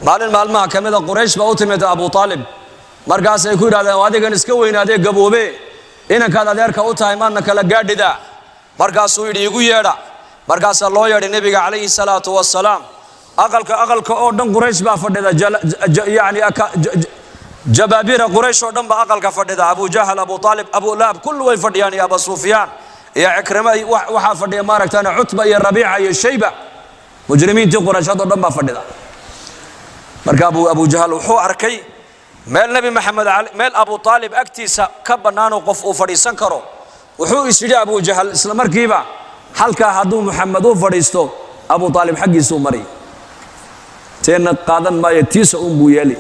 maalin maalmaha kamida Quraysh baa u timid Abu Talib markaas ay ku yiraahdeen adigan iska weynaadee gaboobe inankaad adeerka u tahay maadna kala gaadhida markaas uu yidhi igu yeedha markaas loo yeedhay nabiga calayhi salaatu wasalaam aqalka oo dhan Quraysh baa fadhida yaani jabaabira Quraysh oo dhan baa aqalka fadhida Abu Jahl Abu Talib Abu Lahab kullu way fadhiyaan ya Abu Sufyan ya Ikrima waxa fadhiya maaragtana Utba iyo Rabi'a iyo Shayba mujrimiintii Quraysh oo dhan baa fadhida marka Abu Jahl wuxuu arkay meel nabi Maxamed meel Abu Talib agtiisa ka banaano qof uu fadhiisan karo wuxuu isiri Abu Jahl isla markiiba halka haduu Muhammad uu fadhiisto Abu Talib xaqiisu mari teena qaadan ma yatiisa buu yeeli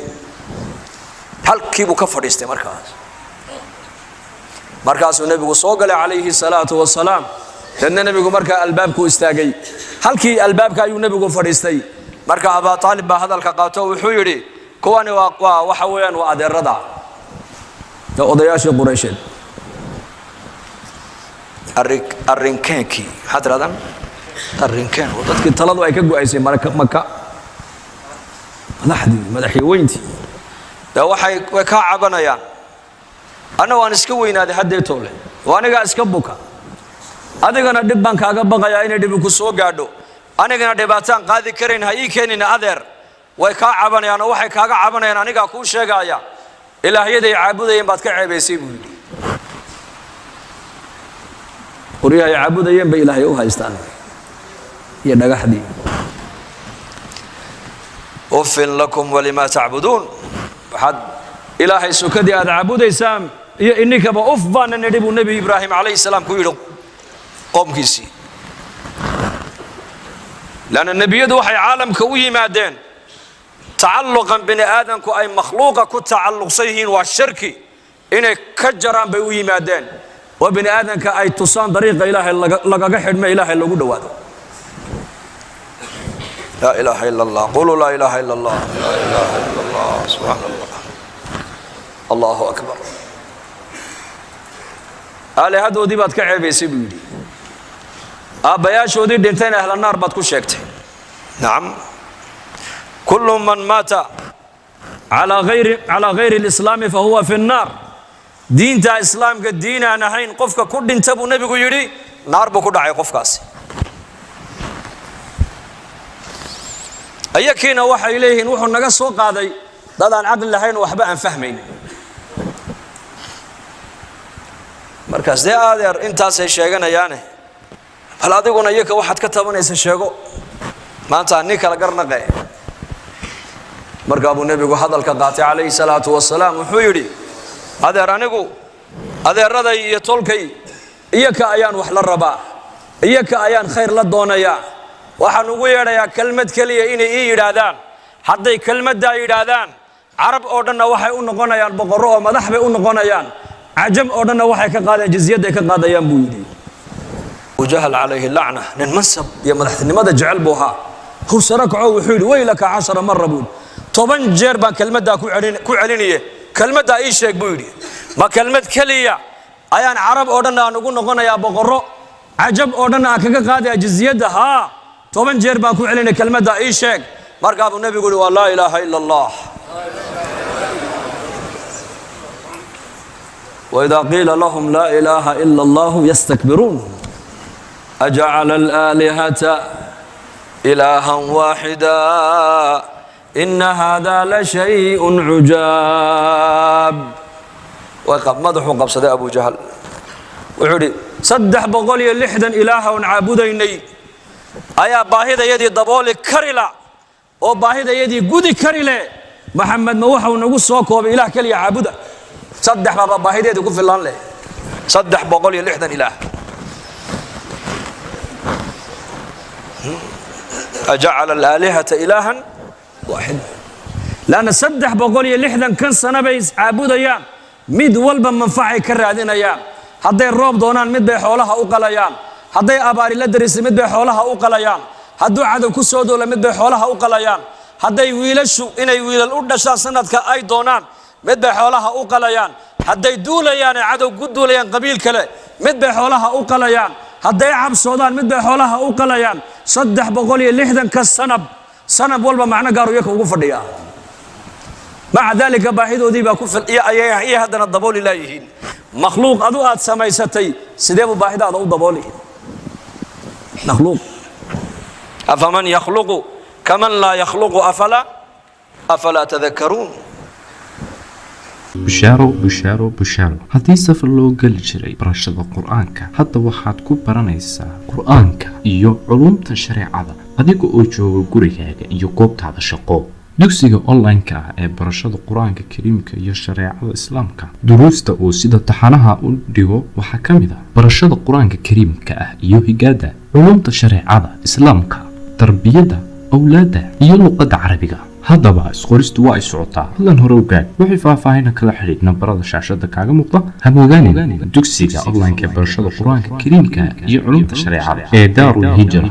halkii buu ka fadhiistay markaasuu nabigu soo galay calayhi salaatu wasalaam dadna nabigu marka albaabku istaagay halkii albaabka ayuu nabigu fadhiistay marka Abu Talib baa hadalka qaato wuxuu yiri kuwani waa waxa weeyaan waa adeerada odayaasha Quraysheed arrinkanki hadradan arrinkan dadkii taladu ay ka go'aysay Makka madaxweyntii waxay ka cabanayaan ana waan iska weynaaday hadee toole waaniga iska buka adigana dib baan kaaga baqayaa inay dib ku soo gaadho anigana dhibaataan qaadi karin ha ii keenin adeer way ka cabanayaan waxay kaaga cabanayaan aniga ku sheegaya ilaahiyaday caabudayeen baad ka ceebaysay buu yiri qoriyaha caabudayeen bay ilaahay u haystaan iyo dhagaxdii ufin lakum walima ta'budun waxad ilaahay sukadii aad caabudaysaan iyo inikaba uf baan nidhibu nabi Ibrahim alayhi salaam ku yiri qomkiisi lana nabiyadu waxay caalamka u yimaadeen تعلقا بني آدم كو أي مخلوقة كو تعلق سيهين والشركي إنه كجران بيوي مادين وبني آدم كأي تصان طريق إله لقا حد ما إله إلا قد واد لا إله إلا الله قولوا لا إله إلا الله لا إله إلا الله سبحان الله الله أكبر آلي هادو دي بات كعبي سيبيدي أباياشو دي دينتين أهل النار بات كو شاكتين نعم كل من مات على غير الإسلام فهو في النار دين تا إسلام كدين أنا هين قفك كل انتبه نبي يري نار بكل عي قفكاس أيكين وحى إليه نوح النجس وقاضي ضد عقل لهين وحباء فهمين مركز ده آذر أنت سيشجعنا يعني هلا تقولنا يك واحد كتبنا يسشجعه ما أنت عنك على قرنا قاي marka Abu Nabigu hadalka qaatay calayhi salaatu wasalaam wuxuu yiri adeeraday iyo tolkay iyaka ayaan wax la rabaa iyaka ayaan khayr la doonayaa waxaan ugu yeedhayaa kelmad kaliya inay ii yiraahdaan hadday kelmadda yiraahdaan arab oo dhan waxay u noqonayaan boqorro oo madax bay u noqonayaan ajam oo dhan waxay ka qaadeen jiziyada ka qaadayaan buu yiri وجهل عليه اللعنه nin mansab iyo madaxnimada jecel buu ahaa hu sarakaco wuxuu yiri weylaka 10 marra buu toban jeer baan kelmadda ku celiniye kelmadda ii sheeg buu yiri ma kelmad kaliya ayaan arab oo dhan aan ugu noqonayaa boqorro ajab oo dhan aan kaga qaadayaa jiziyada ha toban jeer baan ku celinay kelmadda ii sheeg marka Abu Nabigu yiri la ilaaha illa Allah wa idha qila lahum la ilaha illa Allah yastakbirun aj'ala al-alihata ilahan wahida إن هذا لشيء عجاب وقد مدحوا قبصة أبو جهل وعري صدح بقولي اللحدا إلها ونعبديني أيا باهدا يدي ضبولي كرلا أو باهدا يدي قدي كرلا محمد موحى ونقول صوكو بإله كلي عابده صدح بابا باهدا يدي في الله له صدح بقولي اللحدا إله أجعل الآلهة إلها واحد لأن صدح بقولي اللحدا كان سنة بيس عابديان مد والبا منفعي كرادين أيام هذا الروب دونان مد بحولها أقليان هذا أباري لدرس مد بحولها أقليان هذا عدو كسودو لمد بحولها أقليان هذا يويلشو إن يويل الأرض سنة كأي دونان مد بحولها أقليان هذا يدوليان عدو قدوليان قبيل كله مد بحولها أقليان هذا يعب سودان مد بحولها أقليان صدح بقولي اللحدا كالسنب sanab walba macno gaar u yaka ugu fadhiya maca dalika baahidoodii baa ku ayay haddana dabooli laayihiin makhluuq adu aad samaysatay sidee buu baahidaada u dabooli makhluuq afaman yakhluqu kaman laa yakhluqu afalaa tadakkaruun bushaaro bushaaro bushaaro haddii safar loo geli jiray barashada qur-aanka hadda waxaad ku baranaysaa qur-aanka iyo culumta shareecada adiga oo jooga gurigaaga iyo goobtaada shaqo dugsiga online-ka ah ee barashada qur-aanka kariimka iyo shareecada islaamka duruusta uu sida taxanaha u dhigo waxaa ka mid ah barashada qur-aanka kariimka ah iyo higaada culumta shareecada islaamka tarbiyada awlaada iyo luqadda carabiga haddaba isqoristu waa ay socotaa hadlan hore ogaad wixii faahfaahin kala xidhiidh nambarada shaashada kaaga muuqda hamogaanin dugsiga online-ka ee barashada qur-aanka kariimka iyo culumta shareecada ee daarul hijra